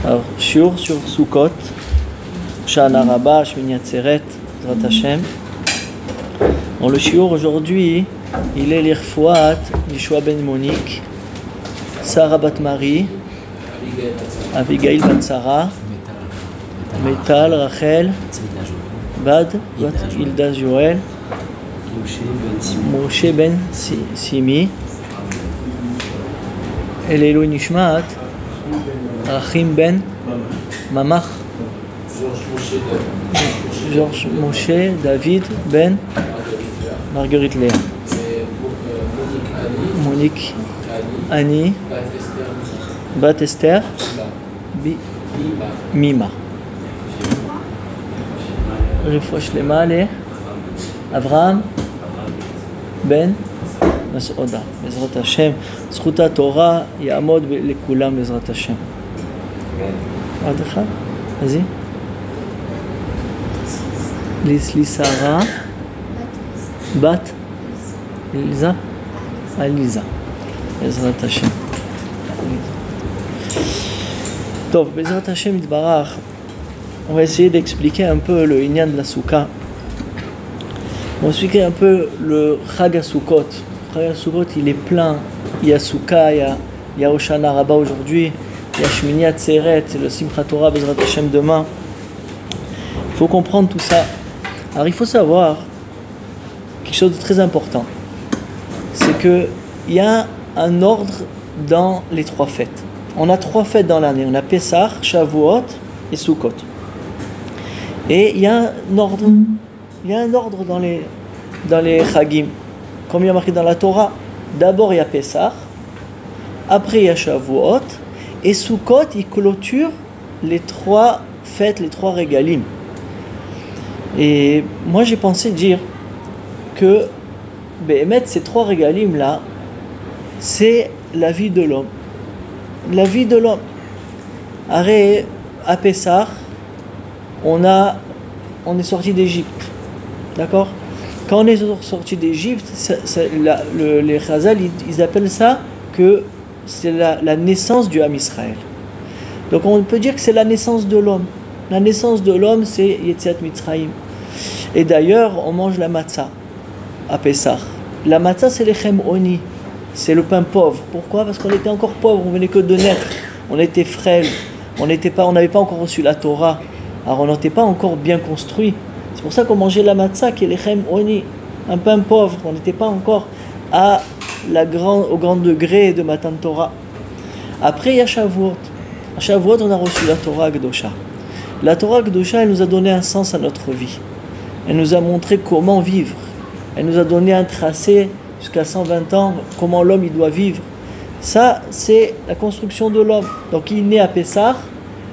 Alors, shiur sur Sukkot, Shana Rabba, Shmini Atzeret, Zrat Hashem. Bon, le shiur aujourd'hui, il est l'Irfouat, Yeshua ben Monique, Sarah bat Marie, Abigail bat Sarah, Metal, Rachel, Bad, Hilda Joël, Moshe ben Simi, Elelo Nishmat, Achim ben Mamach, Georges Moshe, David ben Marguerite Léa, Monique Annie, Bat Esther, Mima. Refouach Lema le Avraham ben Masouda. Bezrat Hashem, Zchuta Torah Yamod lekulam Bezrat Hashem. עוד אחד? אז לי שרה בת אליזה עליזה בעזרת השם. טוב, בעזרת השם יתברך, on va essayer d'expliquer un peu le Inyan de la Souka. On va expliquer un peu le Chag HaSukkot. Le Chag HaSukkot, il est plein. Il y a Souka, il y a Hoshana Rabbah aujourd'hui, il y a Shmini Atzeret, le Simchat Torah Bezrat Hashem demain. Il faut comprendre tout ça. Alors il faut savoir quelque chose de très important. C'est qu'il y a un ordre dans les trois fêtes. On a trois fêtes dans l'année. On a Pessah, Shavuot et Sukkot. Et il y a un ordre. Il y a un ordre dans les Chagim. Comme il y a marqué dans la Torah, d'abord il y a Pessah, après il y a Shavuot, et Sukkot, il clôture les trois fêtes, les trois régalim. Et moi j'ai pensé dire que mettre ces trois régalim là, c'est la vie de l'homme. La vie de l'homme. Arrête, à Pessah, on est sorti d'Égypte. D'accord? Quand on est sorti d'Égypte, les Chazal, ils appellent ça que c'est la naissance du Ham Israël. Donc on peut dire que c'est la naissance de l'homme. La naissance de l'homme, c'est Yetziat Mitzrayim. Et d'ailleurs, on mange la matzah à Pessah. La matzah, c'est l'Echem Oni. C'est le pain pauvre. Pourquoi? Parce qu'on était encore pauvre, on venait que de naître. On était frêle. On n'avait pas encore reçu la Torah. Alors on n'était pas encore bien construit. C'est pour ça qu'on mangeait la matzah, qui est l'Echem Oni. Un pain pauvre. On n'était pas encore au grand degré de Matan Torah. Après, il y a Shavuot. À Shavuot, on a reçu la Torah Gdosha. La Torah Gdosha, elle nous a donné un sens à notre vie. Elle nous a montré comment vivre. Elle nous a donné un tracé jusqu'à 120 ans, comment l'homme il doit vivre. Ça, c'est la construction de l'homme. Donc, il est né à Pessah,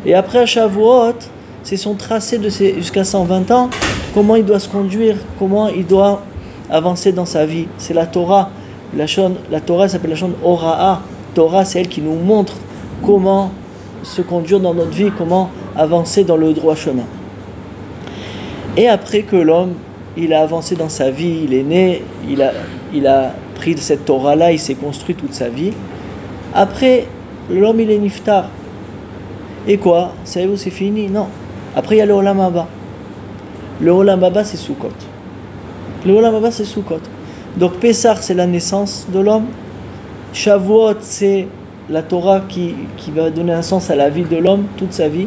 et après à Shavuot, c'est son tracé jusqu'à 120 ans, comment il doit se conduire, comment il doit avancer dans sa vie. C'est la Torah. La Torah s'appelle la Shon Hora'a. Torah, c'est elle qui nous montre comment se conduire dans notre vie, comment avancer dans le droit chemin. Et après que l'homme, il a avancé dans sa vie, il est né, il a pris cette Torah-là, il s'est construit toute sa vie. Après, l'homme, il est niftar. Et quoi? Savez-vous, c'est fini? Non. Après, il y a le Olam Haba. Le Olam Haba, c'est Sukkot. Le Olam Haba, c'est Sukkot. Donc, Pessah, c'est la naissance de l'homme. Shavuot, c'est la Torah qui va donner un sens à la vie de l'homme, toute sa vie.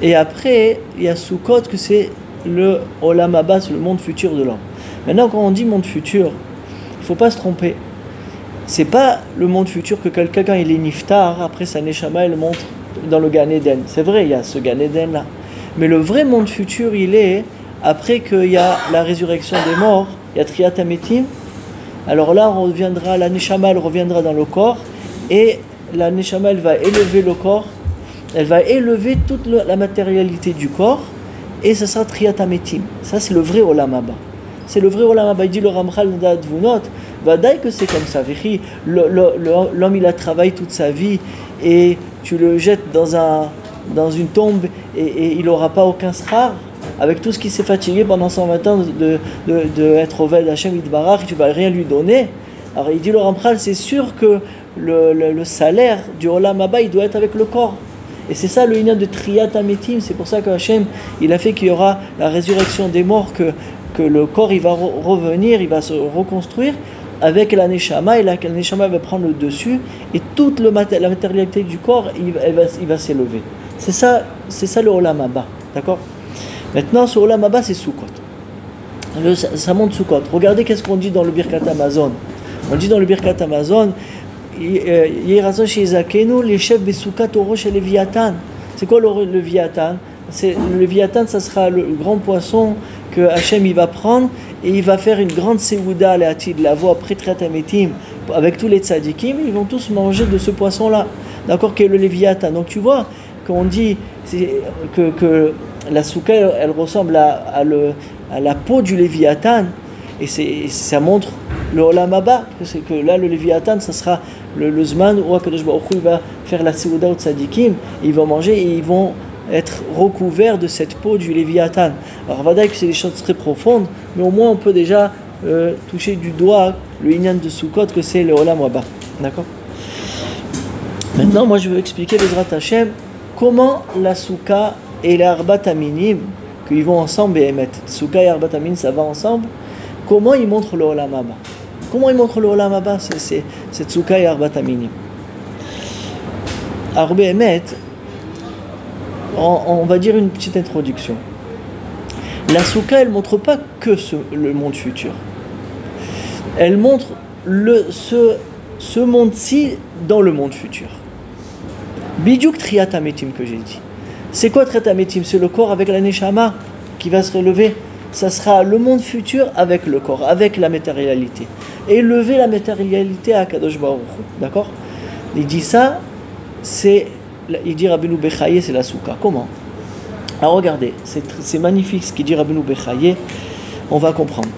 Et après, il y a Sukkot, que c'est le Olam Haba, c'est le monde futur de l'homme. Maintenant, quand on dit monde futur, il ne faut pas se tromper. C'est pas le monde futur que quelqu'un, quand il est niftar, après sa neshama, il monte dans le Gan Eden. C'est vrai, il y a ce Gan Eden là. Mais le vrai monde futur, il est après qu'il y a la résurrection des morts, il y a Triat Hametim. Alors là, la neshama, elle reviendra dans le corps, et la neshama, elle va élever le corps, elle va élever toute la matérialité du corps, et ça sera Triat Hametim. Ça, c'est le vrai Olam Haba. C'est le vrai Olam Haba. Il dit le Ramchal Nadadvunot, Vadaï que c'est comme ça. L'homme, il a travaillé toute sa vie, et tu le jettes dans une tombe, et il n'aura pas aucun schar. Avec tout ce qui s'est fatigué pendant 120 ans de être au Ved Hashem Yitbarach, tu ne vas rien lui donner. Alors il dit le Ramchal, c'est sûr que le salaire du Olam Haba, il doit être avec le corps. Et c'est ça le inyan de Triyat Ametim. C'est pour ça que Hachem, il a fait qu'il y aura la résurrection des morts, que le corps il va revenir, il va se reconstruire avec la Neshama, et la Neshama va prendre le dessus, et toute la matérialité du corps, il va s'élever. C'est ça le Olam Haba. D'accord? Maintenant, ce Olam Haba, c'est Sukkot. Ça monte Sukkot. Regardez qu'est-ce qu'on dit dans le Birkat Amazon. On dit dans le Birkat Amazon, les chefs Besoukat Orosh et Léviathan. C'est quoi le Léviathan? Le Léviathan, ça sera le grand poisson que Hachem il va prendre, et il va faire une grande séouda à la voix après Triat Ametim avec tous les tzadikim. Ils vont tous manger de ce poisson-là. D'accord? Qui est le Léviathan. Donc tu vois, quand on dit que la souka, elle ressemble à la peau du Léviathan, et ça montre le Olam Haba, que là le Léviathan, ça sera le Zman où Akadosh Baruch Hu va faire la Séouda au Tzadikim, ils vont manger et ils vont être recouverts de cette peau du Léviathan. Alors Vadaï que c'est des choses très profondes, mais au moins on peut déjà toucher du doigt le Inyan de Sukkot, que c'est le Olam Haba. D'accord? Maintenant, moi je veux expliquer Bezrat Hashem comment la Souka et l'Arbat Aminim, qu'ils vont ensemble et émettent. Souka et Arbat Aminim, ça va ensemble. Comment ils montrent le Olam Haba? Comment ils montrent le Olam Haba? C'est Souka et Arbat Aminim. Arbe Emet, on va dire une petite introduction. La Souka, elle ne montre pas que le monde futur. Elle montre ce monde-ci dans le monde futur. Bidiouk Triat Ametim que j'ai dit. C'est quoi Triat Ametim? C'est le corps avec la Neshama qui va se relever. Ça sera le monde futur avec le corps, avec la matérialité. Et lever la matérialité à Kadosh Baruch Hu. D'accord? Il dit ça, il dit Rabbeinu Bechaye, c'est la Souka. Comment? Alors regardez, c'est magnifique ce qu'il dit Rabbeinu Bechaye. On va comprendre.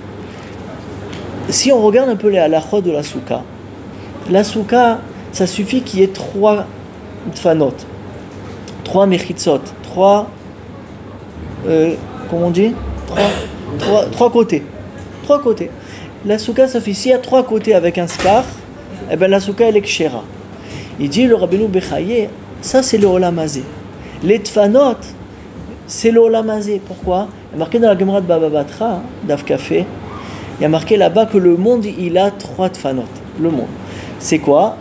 Si on regarde un peu les halachot de la Souka, ça suffit qu'il y ait 3 tfanot, 3 mechitzot, 3 comment on dit, 3 côtés. 3 côtés. La Souka, ça fait s'il y a 3 côtés avec un skar, eh ben la Souka elle est kshera. Il dit le Rabbeinu Bechaye, ça c'est le Olam Hazé. Les tfanot, c'est le Olam Hazé. Pourquoi? Il y a marqué dans la Gemara de Baba Batra, Daf Kafé, il y a marqué là-bas que le monde il a 3 tfanot. Le monde. C'est quoi?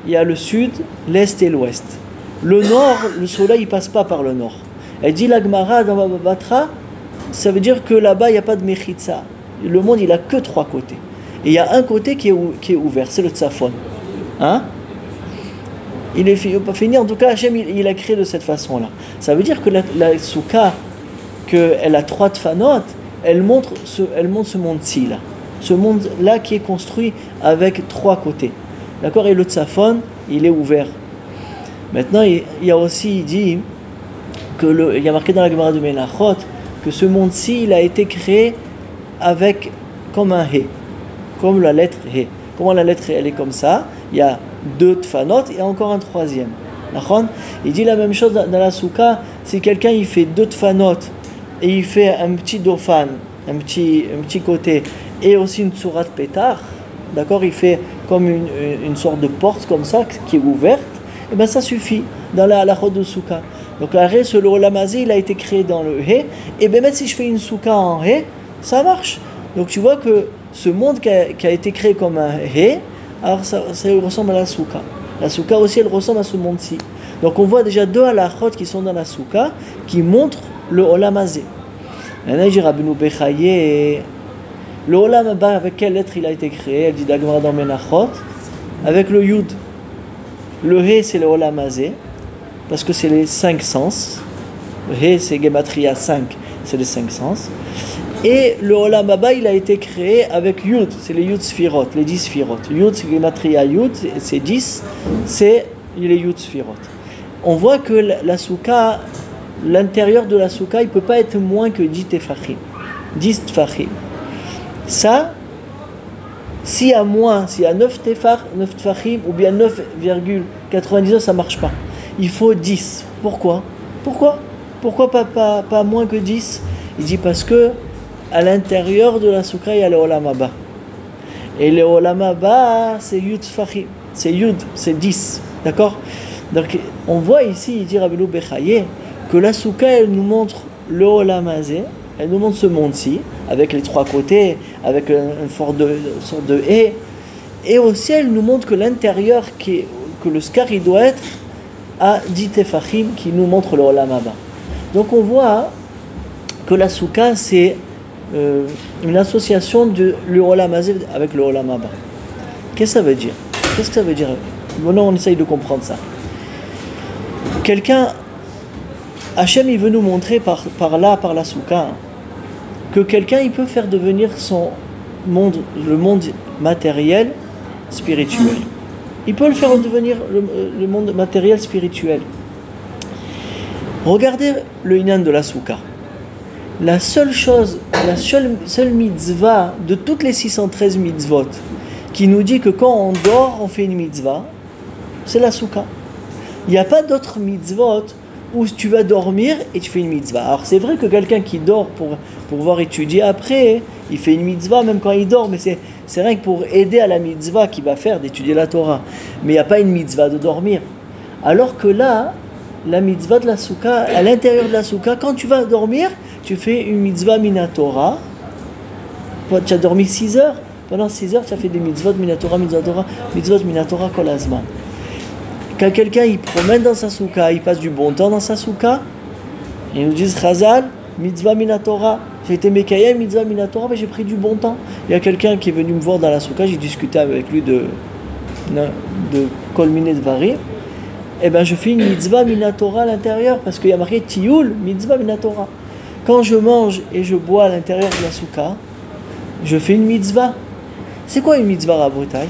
Il y a le sud, l'est et l'ouest. Le nord, le soleil il passe pas par le nord. Elle dit la Gemara dans Baba Batra, ça veut dire que là-bas il n'y a pas de mechitza. Le monde il a que 3 côtés. Et il y a un côté qui est ouvert, c'est le tzafon. Hein? Il est fini, en tout cas Hachem il a créé de cette façon-là. Ça veut dire que la souka, qu'elle a 3 tfanot, elle montre ce monde-ci là. Ce monde-là qui est construit avec 3 côtés. D'accord? Et le tzafon, il est ouvert. Maintenant, il y a aussi, il dit, il y a marqué dans la Gemara de Menachot, que ce monde-ci, il a été créé comme un he, comme la lettre he. Comment la lettre he, elle est comme ça? Il y a 2 tfanot et encore un 3e. Il dit la même chose dans la souka. Si quelqu'un il fait 2 tfanot et il fait un petit dofan, un petit côté, et aussi une surat pétard, d'accord, il fait comme une sorte de porte comme ça qui est ouverte, et bien ça suffit dans la halachot de souka. Donc l'arrêt sur le Olam Hazé, il a été créé dans le he, et bien même si je fais une souka en he, ça marche. Donc tu vois que ce monde qui a été créé comme un he, alors ça ressemble à la souka. La souka aussi, elle ressemble à ce monde-ci. Donc on voit déjà 2 halachot qui sont dans la souka, qui montrent le Olam Hazé. Maintenant, il dit Rabbeinu Bechaye, le Olam Haba, avec quelle lettre il a été créé? Elle dit d'Agmara dans Menachot, avec le Yud. Le He, c'est le Olam Hazé, parce que c'est les 5 sens. Le He, c'est Gematria 5, c'est les 5 sens. Et le Olam Haba, il a été créé avec Yud, c'est les Yud Sfirot, les 10 Sfirot. Yud, c'est Gematria Yud, c'est 10, c'est les Yud Sfirot. On voit que la souka, l'intérieur de la souka, il ne peut pas être moins que 10 tefachim. 10 tefachim. Ça, s'il y a 9 tefachim, ou bien 9,99, ça ne marche pas. Il faut 10. Pourquoi pas moins que 10? Il dit parce que à l'intérieur de la souka, il y a le Olam Haba. Et le Olam Haba, c'est Yud tefachim. C'est Yud, c'est 10. D'accord? Donc on voit ici, il dit Rabbeinu Bechaye, que la souka, elle nous montre le Olam Hazé, elle nous montre ce monde-ci, avec les trois côtés, avec une sorte de haie, et aussi elle nous montre que l'intérieur, que le skar, il doit être à 10 tefachim, qui nous montre le Olam Haba. Donc on voit que la souka, c'est une association de le Olam Hazé avec le Olam Haba. Qu'est-ce que ça veut dire? Qu'est-ce que ça veut dire? Maintenant on essaye de comprendre ça. Quelqu'un, Hachem, il veut nous montrer par la souka, que quelqu'un, il peut faire devenir son monde, le monde matériel, spirituel. Il peut le faire devenir le monde matériel, spirituel. Regardez le inan de la souka. La seule chose, la seule mitzvah de toutes les 613 mitzvot qui nous dit que quand on dort, on fait une mitzvah, c'est la souka. Il n'y a pas d'autres mitzvot où tu vas dormir et tu fais une mitzvah. Alors c'est vrai que quelqu'un qui dort pour pouvoir étudier après, il fait une mitzvah même quand il dort, mais c'est rien que pour aider à la mitzvah qu'il va faire d'étudier la Torah. Mais il n'y a pas une mitzvah de dormir. Alors que là, la mitzvah de la souka, à l'intérieur de la souka, quand tu vas dormir, tu fais une mitzvah minatora. Tu as dormi 6 heures. Pendant 6 heures, tu as fait des mitzvot minatora, mitzvot minatora kol hazman. Quand quelqu'un il promène dans sa souka, il passe du bon temps dans sa souka, ils nous disent Chazal, mitzvah minatora. J'ai été mekayem, mitzvah minatora, mais j'ai pris du bon temps. Il y a quelqu'un qui est venu me voir dans la souka, j'ai discuté avec lui de kol miné dvarim. Eh bien, je fais une mitzvah minatora à l'intérieur parce qu'il y a marqué tioul, mitzvah minatora. Quand je mange et je bois à l'intérieur de la souka, je fais une mitzvah. C'est quoi une mitzvah, Rabotai?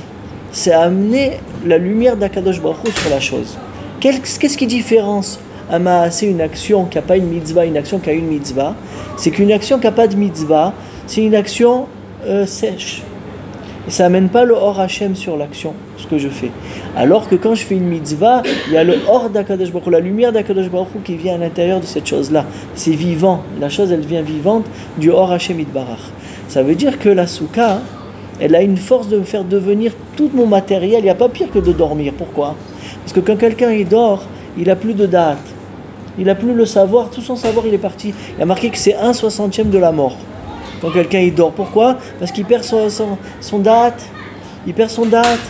C'est amener la lumière d'Akadosh Baruch Hu sur la chose. Qu'est-ce qui différence un maasé, une action qui n'a pas une mitzvah, une action qui a une mitzvah? C'est qu'une action qui n'a pas de mitzvah, c'est une action sèche. Et ça n'amène pas le Or Hashem sur l'action, ce que je fais. Alors que quand je fais une mitzvah, il y a le Or d'Akadosh Baruch Hu, la lumière d'Akadosh Baruch Hu qui vient à l'intérieur de cette chose-là. C'est vivant. La chose, elle devient vivante du Or Hashem Yitbarach. Ça veut dire que la souka, elle a une force de me faire devenir tout mon matériel. Il n'y a pas pire que de dormir. Pourquoi? Parce que quand quelqu'un il dort, il n'a plus de date. Il n'a plus le savoir. Tout son savoir, il est parti. Il a marqué que c'est 1/60e de la mort. Quand quelqu'un il dort. Pourquoi? Parce qu'il perd son date. Il perd son date.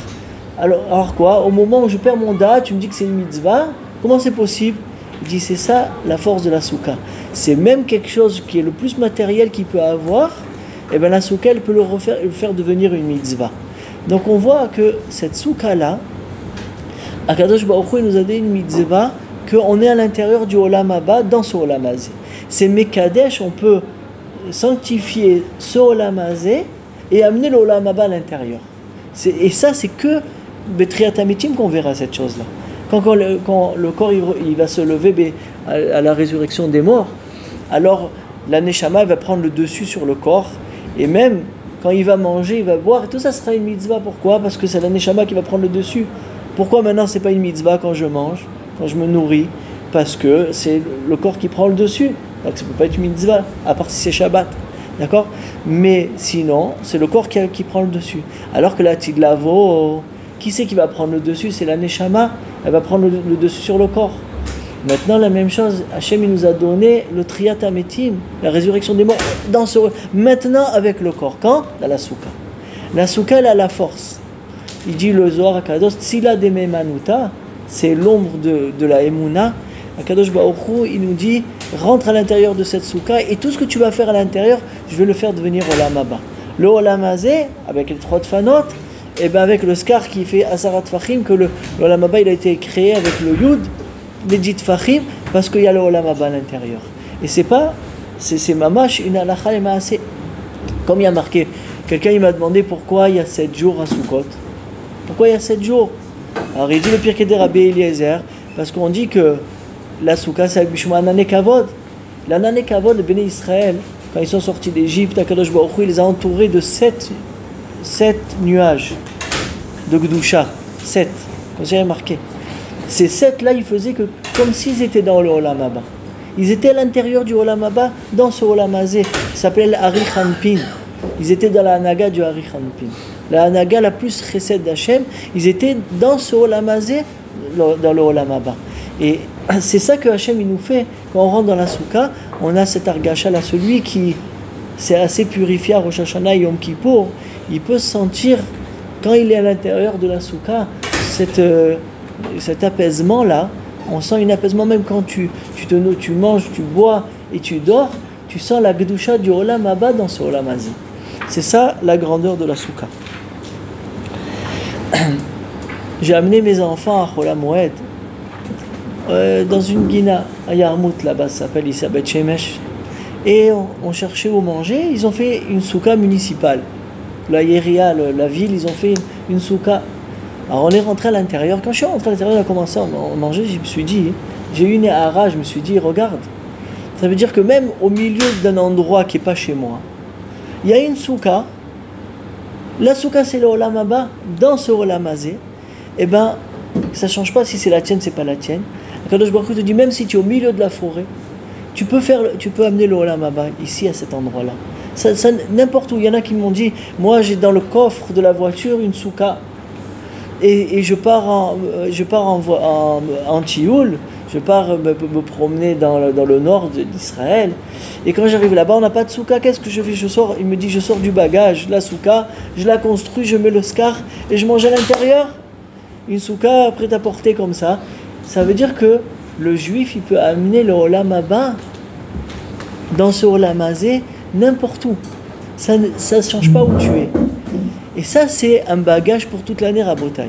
Alors quoi? Au moment où je perds mon date, tu me dis que c'est une mitzvah. Comment c'est possible? Il dit c'est ça la force de la souka. C'est même quelque chose qui est le plus matériel qu'il peut avoir. Et bien la souka, elle peut le faire devenir une mitzvah. Donc on voit que cette souka-là, Akadosh Baruch Hu, il nous a donné une mitzvah, qu'on est à l'intérieur du Olam Haba, dans ce Olam Hazé. C'est Mekadesh, on peut sanctifier ce Olam Hazé et amener le Olam Haba à l'intérieur. Et ça, c'est que Betriat Amitim qu'on verra cette chose-là. Quand le corps il va se lever à la résurrection des morts, alors la Neshama va prendre le dessus sur le corps. Et même quand il va manger, il va boire, et tout ça sera une mitzvah. Pourquoi? Parce que c'est la Neshama qui va prendre le dessus. Pourquoi maintenant c'est pas une mitzvah quand je mange, quand je me nourris? Parce que c'est le corps qui prend le dessus. Donc ça ne peut pas être une mitzvah, à part si c'est Shabbat. D'accord? Mais sinon, c'est le corps qui prend le dessus. Alors que la Tidlavo, qui c'est qui va prendre le dessus? C'est la Neshama, elle va prendre le dessus sur le corps. Maintenant, la même chose, Hachem il nous a donné le Triat Ametim, la résurrection des morts, maintenant avec le corps. Quand? Dans la souka. La souka, elle a la force. Il dit le Zohar Akadosh, Tzila de Memanuta, c'est l'ombre de la Emouna. Akadosh Baruch Hu, il nous dit, rentre à l'intérieur de cette souka et tout ce que tu vas faire à l'intérieur, je vais le faire devenir Olam Haba. Le Olam Hazé, avec les 3 tfanot, et bien avec le skar qui fait Asarat Fachim, que le Olam Haba il a été créé avec le Yud, les 10 Fachim, parce qu'il y a le Olam Haba à l'intérieur. Et c'est mamash une halakha et maasé. Comme il y a marqué, quelqu'un il m'a demandé pourquoi il y a 7 jours à Sukkot. Pourquoi il y a 7 jours? Alors il dit le Pirkei de Rabbi Eliezer, parce qu'on dit que la Souka c'est Bishum Anane Kavod. L'Anane Kavod, le Béné Israël, quand ils sont sortis d'Égypte, Akadosh Baruch Hu, il les a entourés de 7 nuages de Gdusha. 7, comme j'ai remarqué. Ces 7 là, ils faisaient comme s'ils étaient dans le Olam Haba. Ils étaient à l'intérieur du Olam Haba, dans ce Olam Hazé. Ça s'appelait l'Ari Hanpin. Ils étaient dans la Hanaga du Ari Hanpin. La Hanaga la plus chesed d'Hachem. Ils étaient dans ce Olam Hazé dans le Olam Haba. Et c'est ça que Hachem il nous fait. Quand on rentre dans la Souka, on a cet argacha là, celui qui s'est assez purifié à Rosh Hashanah et Yom Kippour, il peut sentir, quand il est à l'intérieur de la Souka, cet apaisement là. On sent un apaisement même quand tu manges, tu bois et tu dors, tu sens la Gedusha du Olam Haba dans ce Olam Hazé. C'est ça la grandeur de la Souka. J'ai amené mes enfants à Chol HaMoed, dans une guina, à Yarmout là-bas, ça s'appelle ici à Bet Shemesh. Et on cherchait où manger, ils ont fait une souka municipale. La Yeria, la ville, ils ont fait une souka. Alors on est rentré à l'intérieur. Quand je suis rentré à l'intérieur, on a commencé à manger, je me suis dit, j'ai eu une hara, je me suis dit, regarde, ça veut dire que même au milieu d'un endroit qui n'est pas chez moi, il y a une souka. La souka c'est le Olam Haba, dans ce Olam Hazé, eh ben, ça ne change pas si c'est la tienne, c'est pas la tienne. Akadosh Baruch Hu te dit, même si tu es au milieu de la forêt, tu peux amener le Olam Haba ici à cet endroit-là. Ça, n'importe où. Il y en a qui m'ont dit, moi j'ai dans le coffre de la voiture une souka. Et je pars en Tioul, je pars me promener dans le nord d'Israël. Et quand j'arrive là-bas, on n'a pas de souka. Qu'est-ce que je fais? Il me dit, je sors du bagage, la souka, je la construis, je mets le scar et je mange à l'intérieur. Une souka prête à porter comme ça. Ça veut dire que le juif, il peut amener le Olam Haba dans ce Olam Hazé n'importe où. Ça ne change pas où tu es. Et ça, c'est un bagage pour toute l'année, Rabotai.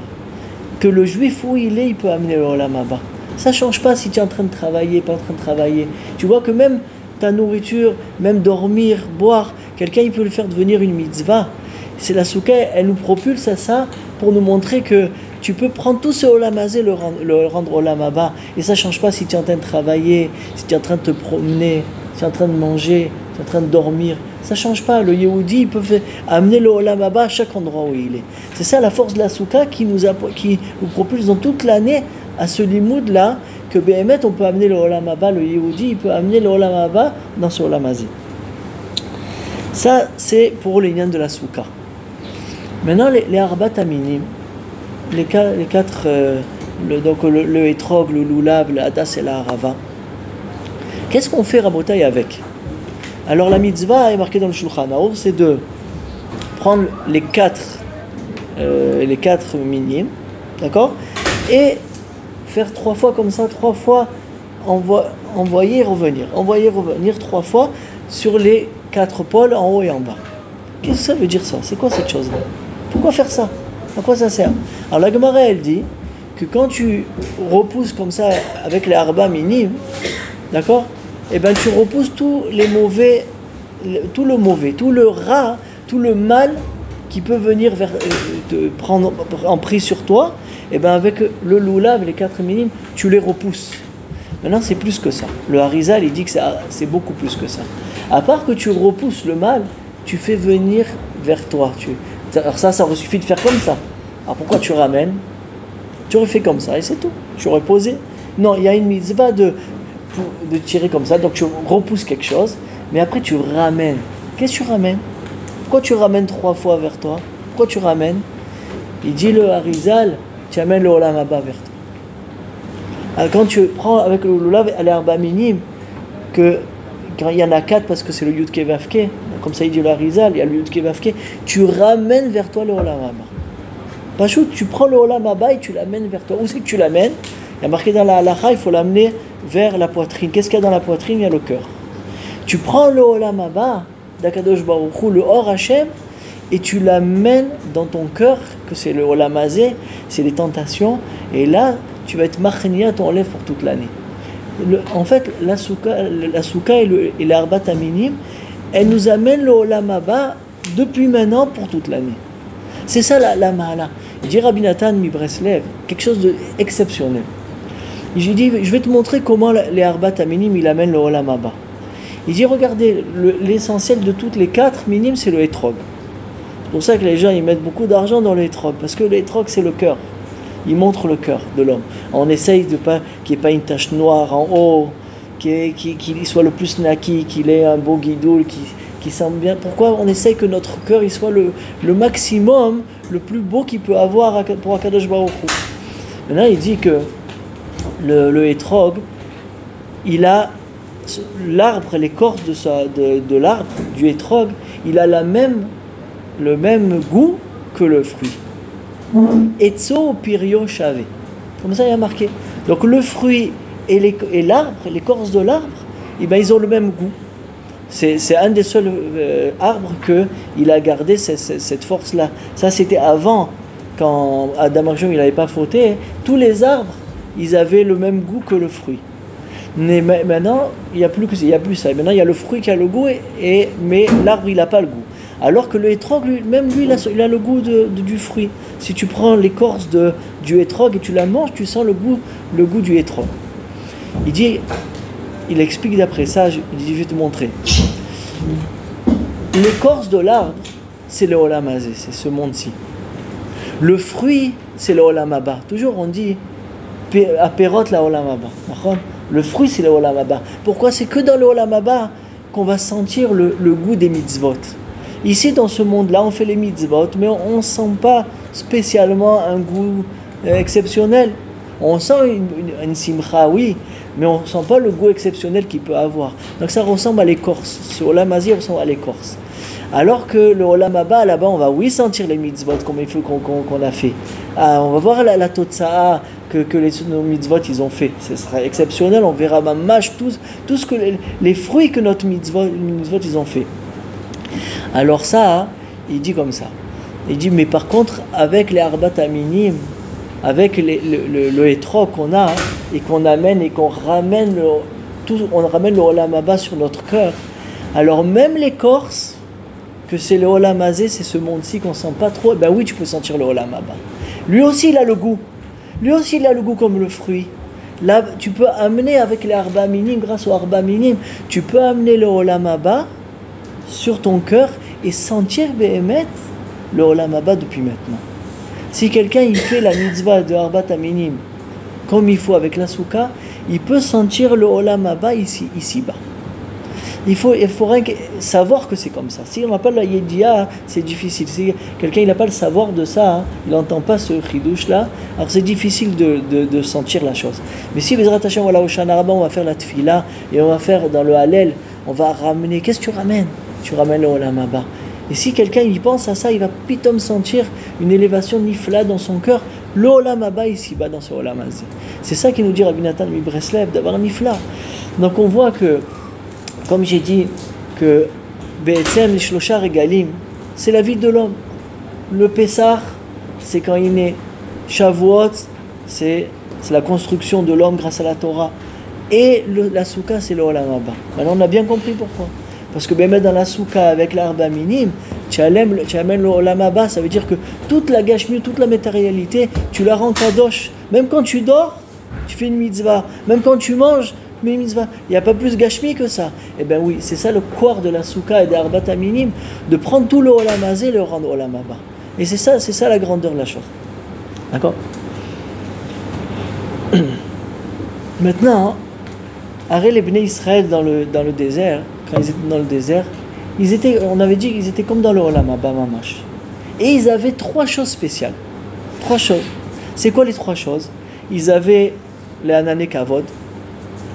Que le juif, où il est, il peut amener le Olam Haba. Ça ne change pas si tu es en train de travailler, pas en train de travailler. Tu vois que même ta nourriture, même dormir, boire, quelqu'un, il peut le faire devenir une mitzvah. C'est la souka, elle nous propulse à ça pour nous montrer que tu peux prendre tout ce Olam Hazé, le rendre Olam Haba. Et ça ne change pas si tu es en train de travailler, si tu es en train de te promener, si tu es en train de manger, si tu es en train de dormir. Ça ne change pas. Le Yehudi, il peut amener le Olam Haba à chaque endroit où il est. C'est ça la force de la souka qui nous propulse dans toute l'année à ce limoud là, que Béhémet, on peut amener le Olam Haba, le Yehudi, il peut amener le Olam Haba dans ce Olam Hazé. Ça, c'est pour les liens de la souka. Maintenant, les Arbat Aminim, les quatre, donc le Etrog, le Lulav, le Hadas et la Harava. Qu'est-ce qu'on fait, Rabotai, avec? Alors la mitzvah est marquée dans le Shulchan Aruch, c'est de prendre les quatre minim, d'accord, et faire 3 fois comme ça, 3 fois envoyer revenir 3 fois sur les 4 pôles en haut et en bas. Qu'est-ce que ça veut dire ça? C'est quoi cette chose-là? Pourquoi faire ça? À quoi ça sert? Alors la Gemara elle dit que quand tu repousses comme ça avec les arba minim, d'accord, et ben tu repousses tout le mauvais, tout le rat, tout le mal qui peut venir te prendre en prise sur toi, et ben avec le lulav, les 4 minim, tu les repousses. Maintenant c'est plus que ça. Le Harizal il dit que c'est beaucoup plus que ça. À part que tu repousses le mal, tu fais venir vers toi. Alors ça aurait suffi de faire comme ça. Alors pourquoi tu ramènes? Tu aurais fait comme ça et c'est tout. Tu aurais posé. Non, il y a une mitzvah de tirer comme ça. Donc tu repousses quelque chose, mais après tu ramènes. Qu'est-ce que tu ramènes? Pourquoi tu ramènes 3 fois vers toi? Pourquoi tu ramènes? Il dit le Harizal, tu amènes le Olam Haba vers toi. Alors quand tu prends avec le Lulav à l'herba minime, que quand il y en a 4 parce que c'est le Yud Ke Vav Ke, comme ça il dit le Harizal, il y a le Yud Ke Vav Ke, tu ramènes vers toi le Olam Haba. Pachou, tu prends le Olam Haba et tu l'amènes vers toi. Où c'est que tu l'amènes? Il y a marqué dans la halacha, il faut l'amener vers la poitrine. Qu'est-ce qu'il y a dans la poitrine? Il y a le cœur. Tu prends le Olam Haba d'Akadosh Baruch Hu, le Or Hashem, et tu l'amènes dans ton cœur, que c'est le Olam Hazé, c'est les tentations, et là, tu vas être machnia ton lèvre pour toute l'année. En fait, la souka et l'arbat aminim, elle nous amène le Olam Haba depuis maintenant pour toute l'année. C'est ça la mahala. Il dit Rabbi Nathan mi Breslev, quelque chose d'exceptionnel. Il dit, je vais te montrer comment les arbat aminim, il amène le Olam Haba. Il dit, regardez, l'essentiel de toutes les 4 minimes, c'est le etrog. C'est pour ça que les gens, ils mettent beaucoup d'argent dans le etrog, parce que le etrog, c'est le cœur. Il montre le cœur de l'homme. On essaye de pas qu'il n'y ait pas une tache noire en haut, qu'il soit le plus naki, qu'il ait un beau guidoul, qui sent bien. Pourquoi on essaye que notre cœur il soit le maximum, le plus beau qu'il peut avoir pour Akadosh Baruch Hu? Maintenant, il dit que le hétrog, il a l'arbre, l'écorce de l'arbre, du hétrog, il a le même goût que le fruit. Etzo pirio chave. Comme ça, il y a marqué. Donc le fruit et l'arbre, l'écorce de l'arbre, eh ben, ils ont le même goût. C'est un des seuls arbres qu'il a gardé cette force-là. Ça, c'était avant, quand Adam Arjun n'avait pas fauté. Tous les arbres, ils avaient le même goût que le fruit. Mais maintenant, il n'y a plus ça. Maintenant, il y a le fruit qui a le goût, mais l'arbre, il n'a pas le goût. Alors que le hétrog, lui, il a le goût du fruit. Si tu prends l'écorce du hétrog et tu la manges, tu sens le goût du hétrog. Il explique d'après ça, je vais te montrer. L'écorce de l'arbre, c'est le Olam Hazé, c'est ce monde-ci. Le fruit, c'est le Olam Haba. Toujours on dit, Aperot la Olam Haba. Le fruit, c'est le Olam Haba. Pourquoi? C'est que dans le Olam Haba qu'on va sentir le goût des mitzvot. Ici, dans ce monde-là, on fait les mitzvot, mais on ne sent pas spécialement un goût exceptionnel. On sent une simcha, oui, mais on ne sent pas le goût exceptionnel qu'il peut avoir. Donc ça ressemble à l'écorce. Ce Olam Hazé ressemble à l'écorce. Alors que le Olam Haba, là-bas, on va oui sentir les mitzvot comme il faut qu'on a fait. On va voir la totsa'a que nos mitzvot ils ont fait. Ce sera exceptionnel, on verra mamash tout ce que les fruits que notre mitzvot ils ont fait. Alors ça, il dit comme ça. Il dit, mais par contre, avec les arbat aminim, avec le hétrog qu'on a et qu'on amène et qu'on ramène on ramène le Olam Haba sur notre cœur. Alors même l'écorce, que c'est le Olam Hazé, c'est ce monde-ci qu'on sent pas trop, ben oui, tu peux sentir le Olam Haba. Lui aussi, il a le goût. Lui aussi, il a le goût comme le fruit. Là, tu peux amener avec les arba minim, grâce au arba minim, tu peux amener le Olam Haba sur ton cœur et sentir Behemet le Olam Haba depuis maintenant. Si quelqu'un il fait la mitzvah de arbat minim comme il faut avec la souka, il peut sentir le Olam Haba ici-bas. Il faudrait savoir que c'est comme ça. Si on n'a pas la yédia, c'est difficile. Si quelqu'un n'a pas le savoir de ça, il n'entend pas ce chidouche là, alors c'est difficile de sentir la chose. Mais si Bezrat Hashem, voilà, au Shana Rabba, on va faire la tfila et on va faire dans le Hallel, on va ramener. Qu'est-ce que tu ramènes? Tu ramènes le Olam Haba. Et si quelqu'un y pense à ça, il va pitom sentir une élévation nifla dans son cœur, le Olam Haba ici-bas dans ce Olam Hazé. C'est ça qui nous dit Rabbi Nathan mi Breslev, d'avoir un nifla. Donc on voit que, comme j'ai dit, que Be'etzem les Shlosha Regalim, c'est la vie de l'homme. Le Pessah, c'est quand il naît. Shavuot, c'est la construction de l'homme grâce à la Torah. Et la Souka, c'est le Olam Haba. Maintenant, on a bien compris pourquoi. Parce que même dans la Souka, avec l'arba minime, tu amènes le Olam Haba, ça veut dire que toute la gashmi, toute la matérialité, tu la rends kadosh. Même quand tu dors, tu fais une mitzvah. Même quand tu manges, mais une mitzvah. Il n'y a pas plus gashmi que ça. Eh bien oui, c'est ça le corps de la Souka et des arbat minime, de prendre tout le Olam Hazé et le rendre Olam Haba. Et c'est ça la grandeur de la chose. D'accord? Maintenant, arrête les Bnei Israël dans le désert. Quand ils étaient dans le désert, on avait dit qu'ils étaient comme dans le Olam Haba Mamash. Et ils avaient 3 choses spéciales. 3 choses. C'est quoi les 3 choses? Ils avaient les Anané Kavod,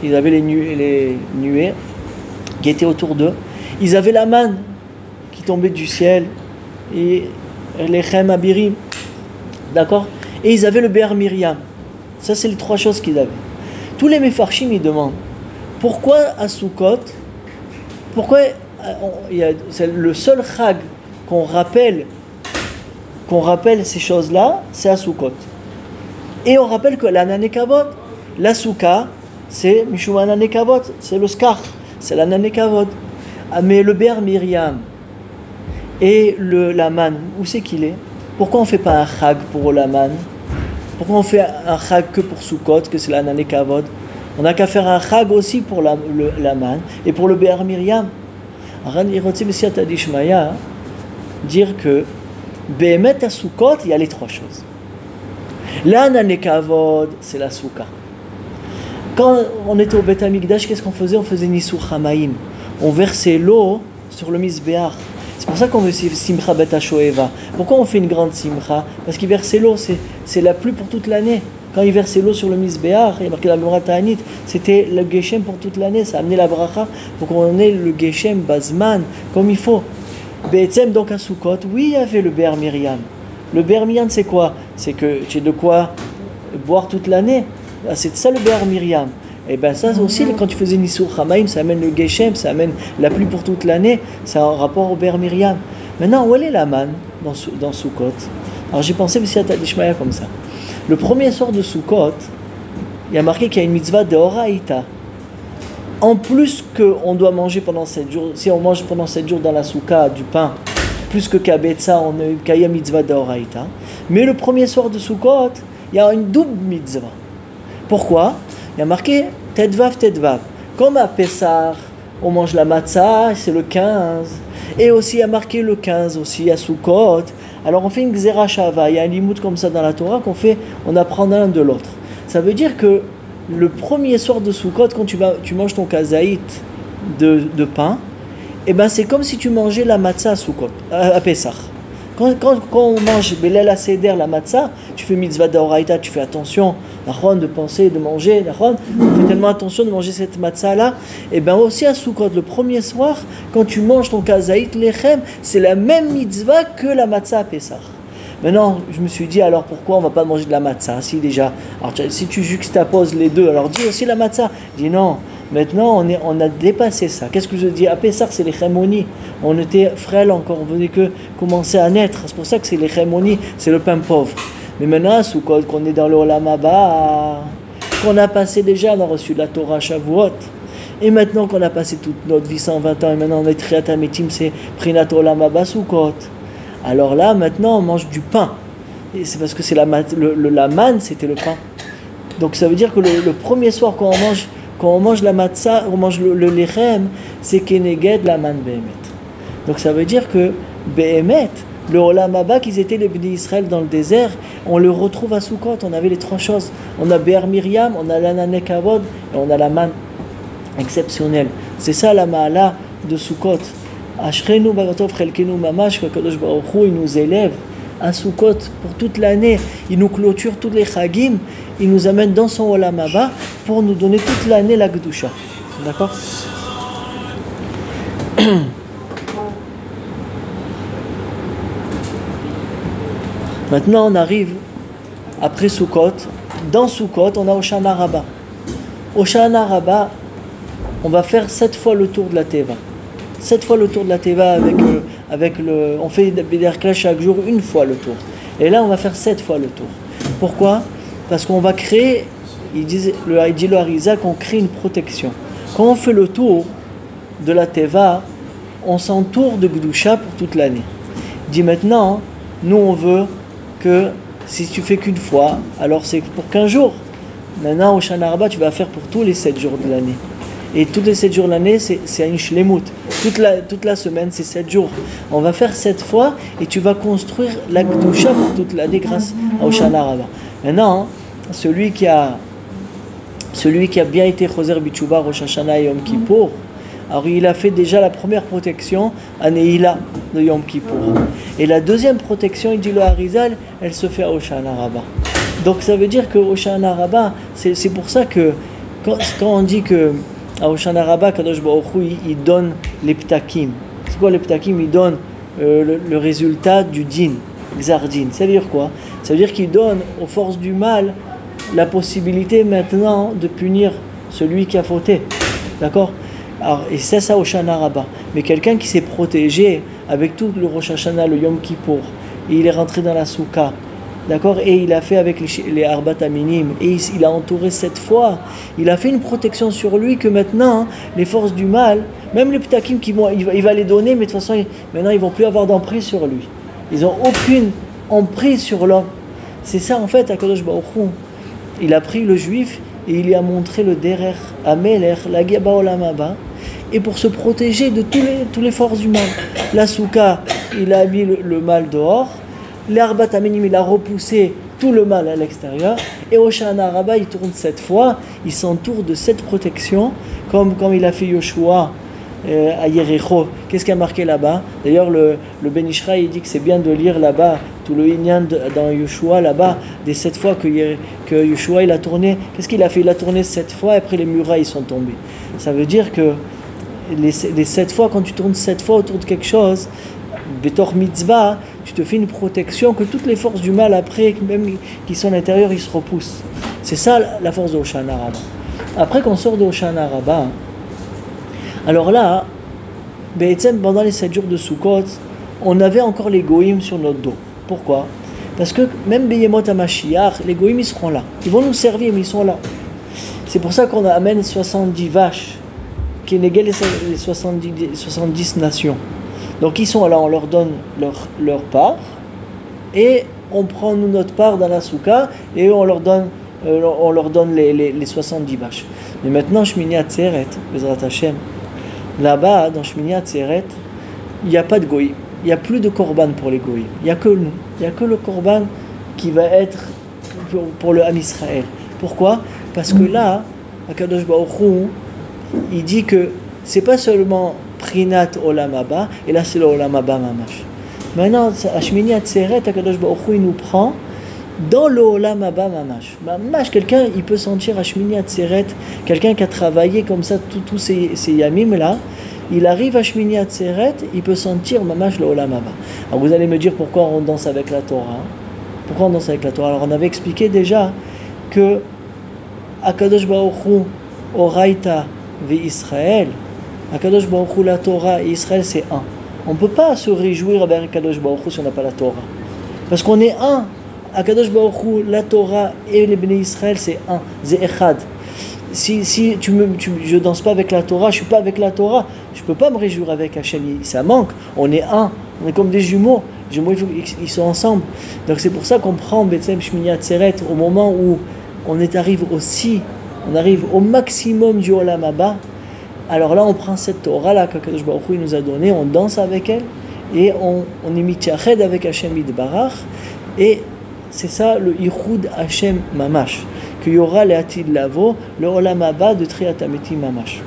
ils avaient les nuées qui étaient autour d'eux. Ils avaient la manne qui tombait du ciel, et les Chem Abirim. D'accord? Et ils avaient le Be'er Miriam. Ça, c'est les 3 choses qu'ils avaient. Tous les Mefarshim, ils demandent pourquoi à Sukkot, c'est le seul chag qu'on rappelle ces choses-là, c'est à Sukkot. Et on rappelle que l'Anané Kavod, la Souka, c'est Mishum Anané Kavod, c'est le Skar, c'est l'Anané Kavod. Mais le Be'er Miriam et la manne, où c'est qu'il est? Pourquoi on ne fait pas un chag pour la manne? Pourquoi on fait un chag que pour Sukkot, que c'est l'Anané Kavod? On n'a qu'à faire un chag aussi pour la manne et pour le Be'er Miriam. Dire que Be'emet à Sukkot, il y a les 3 choses. L'Anané Kavod, c'est la Souka. Quand on était au Beth Amikdash, qu'est-ce qu'on faisait? On faisait Nisur Hamaim. On versait l'eau sur le Mizbeach. C'est pour ça qu'on veut Simcha Bet HaShoeva. Pourquoi on fait une grande Simcha? Parce qu'il versait l'eau, c'est la pluie pour toute l'année. quand il versait l'eau sur le Misbéach, il y a marqué la Gemara Ta'anit, c'était le Geshem pour toute l'année, ça a amené la bracha pour qu'on ait le Geshem Bazman, comme il faut. Be'etzem, donc à Sukkot, oui, il y avait le Be'er Miriam. Le Be'er Miriam, c'est quoi? C'est que tu as de quoi boire toute l'année. C'est ça le Be'er Miriam. Et bien ça aussi, quand tu faisais Nisur Chamaim, ça amène le Geshem, ça amène la pluie pour toute l'année, ça a un rapport au Be'er Miriam. Maintenant, où est la manne dans Sukkot? Alors j'ai pensé aussi à Tadishmaya comme ça. Le premier soir de Sukkot, il y a marqué qu'il y a une mitzvah de Horaïta. En plus qu'on doit manger pendant 7 jours, si on mange pendant 7 jours dans la soukha du pain, plus que Kabetza, on a eu Kaya mitzvah de Horaïta. Mais le premier soir de Sukkot, il y a une double mitzvah. Pourquoi? Il y a marqué Tedvav, Tedvav. Comme à Pessah, on mange la matzah, c'est le 15. Et aussi, il y a marqué le 15 aussi à Sukkot. Alors on fait une Gzera Shava, il y a un limout comme ça dans la Torah qu'on fait, on apprend l'un de l'autre. Ça veut dire que le premier soir de Sukkot, quand tu manges ton kazaït de pain, et ben c'est comme si tu mangeais la matzah à Sukkot, à Pessah. Quand on mange Belel HaSeder, la matzah, tu fais mitzvah d'Oraïta, tu fais attention de penser, de manger, on fait tellement attention de manger cette matzah-là. Et bien aussi à Sukkot, le premier soir, quand tu manges ton kazaït lechem, c'est la même mitzvah que la matzah à Pessah. Maintenant, je me suis dit, alors pourquoi on ne va pas manger de la matzah? Si déjà, alors, si tu juxtaposes les deux, alors dis aussi la matzah. Dis non, maintenant on a dépassé ça. Qu'est-ce que je dis? À Pessah, c'est les chémonies. On était frêles encore, on venait que commencer à naître. C'est pour ça que c'est les chémonies, c'est le pain pauvre. Mais maintenant, à Sukkot, qu'on est dans le Olam Haba, qu'on a passé déjà, on a reçu la Torah Shavuot. Et maintenant qu'on a passé toute notre vie, 120 ans, et maintenant on est Triat HaMetim, c'est Prinat Olam Haba Sukkot. Alors là, maintenant, on mange du pain. Et c'est parce que c'est la manne, c'était le pain. Donc ça veut dire que le premier soir, quand on mange la matzah, on mange le lechem, c'est keneged la manne behemet. Donc ça veut dire que behemet, le olam haba, qu'ils étaient les Bnei Israël dans le désert, on le retrouve à Sukkot. On avait les trois choses. On a Be'er Miriam, on a l'Anane Kavod, et on a la manne exceptionnelle. C'est ça la ma'ala de Sukkot. Ashrenu baratov chelkenu mamash, qu'Akadosh Baruch Hu, il nous élève à Sukkot pour toute l'année. Il nous clôture tous les chagim. Il nous amène dans son olam haba pour nous donner toute l'année la Kedusha. D'accord? Maintenant, on arrive après Sukkot. Dans Sukkot, on a Hoshana Rabbah. Hoshana Rabbah, on va faire 7 fois le tour de la Teva. 7 fois le tour de la Teva on fait Bederkla chaque jour, une fois le tour. Et là, on va faire 7 fois le tour. Pourquoi? Parce qu'on va créer, il dit le Harizal, qu'on crée une protection. Quand on fait le tour de la Teva, on s'entoure de Gdusha pour toute l'année. Il dit maintenant, nous on veut que si tu fais qu'une fois, alors c'est pour 15 jours. Maintenant, au Hoshana Rabbah, tu vas faire pour tous les 7 jours de l'année. Et tous les 7 jours de l'année, c'est une shlemut. Toute la semaine, c'est 7 jours. On va faire 7 fois et tu vas construire la Kedusha pour toute l'année grâce à Hoshana Rabbah. Maintenant, celui qui a bien été Choser Bitshuva, Rosh Hashanah et Yom Kippour, alors il a fait déjà la première protection à Neila de Yom Kippour. Et la deuxième protection, il dit le Harizal, elle se fait à Hoshana Rabbah. Donc ça veut dire que Hoshana Rabbah, c'est pour ça que quand on dit que à Hoshana Rabbah, Kadosh Baruch Hu, il donne les ptakim. C'est quoi les ptakim? Il donne le résultat du din, Xardin. Ça veut dire quoi? Ça veut dire qu'il donne aux forces du mal la possibilité maintenant de punir celui qui a fauté. D'accord? Alors, et c'est ça Hoshana Rabbah. Mais quelqu'un qui s'est protégé avec tout le Rosh Hashanah, le Yom Kippour, et il est rentré dans la Soukha, d'accord, et il a fait avec les Arbat Aminim, et il a entouré 7 fois, il a fait une protection sur lui que maintenant, les forces du mal, même les ptakim il va les donner, mais de toute façon, maintenant ils ne vont plus avoir d'emprise sur lui. Ils n'ont aucune emprise sur l'homme. C'est ça en fait, Akadosh Baruch Hu. Il a pris le juif et il lui a montré le derer, Amelech, la Geba Olam Haba, et pour se protéger de tous les forces du mal. La Souka, il a mis le mal dehors. L'Arbat Aminim, il a repoussé tout le mal à l'extérieur. Et Hoshana Rabbah, il tourne 7 fois. Il s'entoure de 7 protections, comme il a fait Yoshua à Yericho. Qu'est-ce qu'il y a marqué là-bas? D'ailleurs, le Ben Ishraï, il dit que c'est bien de lire là-bas tout le Inyan dans Yeshua là-bas, des 7 fois que Yeshua il a tourné. Qu'est-ce qu'il a fait? Il a tourné 7 fois et après les murailles sont tombées. Ça veut dire que les 7 fois, quand tu tournes 7 fois autour de quelque chose, Betor mitzvah, tu te fais une protection que toutes les forces du mal après, même qui sont à l'intérieur, ils se repoussent. C'est ça la force de Hoshana Rabbah. Après qu'on sort de Hoshana Rabbah, alors là, pendant les 7 jours de Sukkot, on avait encore les goïms sur notre dos. Pourquoi? Parce que même Beyemot HaMashiach, les goïms ils seront là. Ils vont nous servir, mais ils sont là. C'est pour ça qu'on amène 70 vaches qui négent les 70 nations. Donc ils sont là, on leur donne leur part et on prend nous notre part dans la soukha et on leur donne les 70 vaches. Mais maintenant, Shmini Atzeret, Bezrat Hashem, là-bas, dans Shmini Atzeret, il n'y a pas de goïm. Il n'y a plus de korban pour les goïm. Il n'y a que nous. Il n'y a que le korban qui va être pour le Ham Israël. Pourquoi? Parce que là, Akadosh Baruch Hu, il dit que c'est pas seulement Prinat Olam Haba, et là c'est le Olam Haba Mamash. Maintenant, à Shmini Atzeret, Akadosh Baruch Hu, il nous prend dans le Olam Haba Mamash. Mamash, quelqu'un, il peut sentir à Shmini Atzeret, quelqu'un qui a travaillé comme ça tous ces yamim là, il arrive à Shmini Atzeret, il peut sentir Mamash le Olam Haba. Alors vous allez me dire pourquoi on danse avec la Torah. Pourquoi on danse avec la Torah? Alors on avait expliqué déjà que Akadosh Baruch Hu, Oraita ve Israël, Akadosh Baruch Hu, la Torah et Israël c'est un. On ne peut pas se réjouir avec Akadosh Baruch Hu si on n'a pas la Torah. Parce qu'on est un. Akadosh Baruch Hu, la Torah et les Bnei Israël c'est un. C'est echad. Si je danse pas avec la Torah, je suis pas avec la Torah, je peux pas me réjouir avec Hachem. Ça manque. On est un. On est comme des jumeaux. Les jumeaux, ils sont ensemble. Donc c'est pour ça qu'on prend B'Tselem Shmini Atzeret au moment où on arrive au maximum du Olam Haba. Alors là, on prend cette Torah-là qu'Akadosh Baruch Hu nous a donnée, on danse avec elle et on est mitchached avec Hachem Yitbarach. Et c'est ça le Yichud Hachem Mamash. Qu'il y aura le Atid Lavo, le Olam Haba de Triat Hametim Mamash.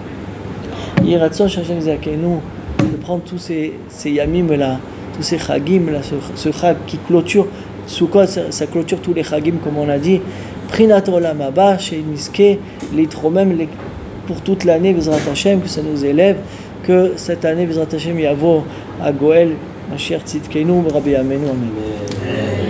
Yiratson Hachem Zakenu, de prendre tous ces yamim-là, tous ces chagim-là, ce chag qui clôture, Sukkot, ça clôture tous les chagim, comme on a dit. Prinat Olam Haba, Shei Niske, Litromem, pour toute l'année, Bezrat Hashem, que ça nous élève, que cette année, Bezrat Hashem, Yavo, à Goël, Mashiach Tzidkenu, Rabbi Amenu, Amen.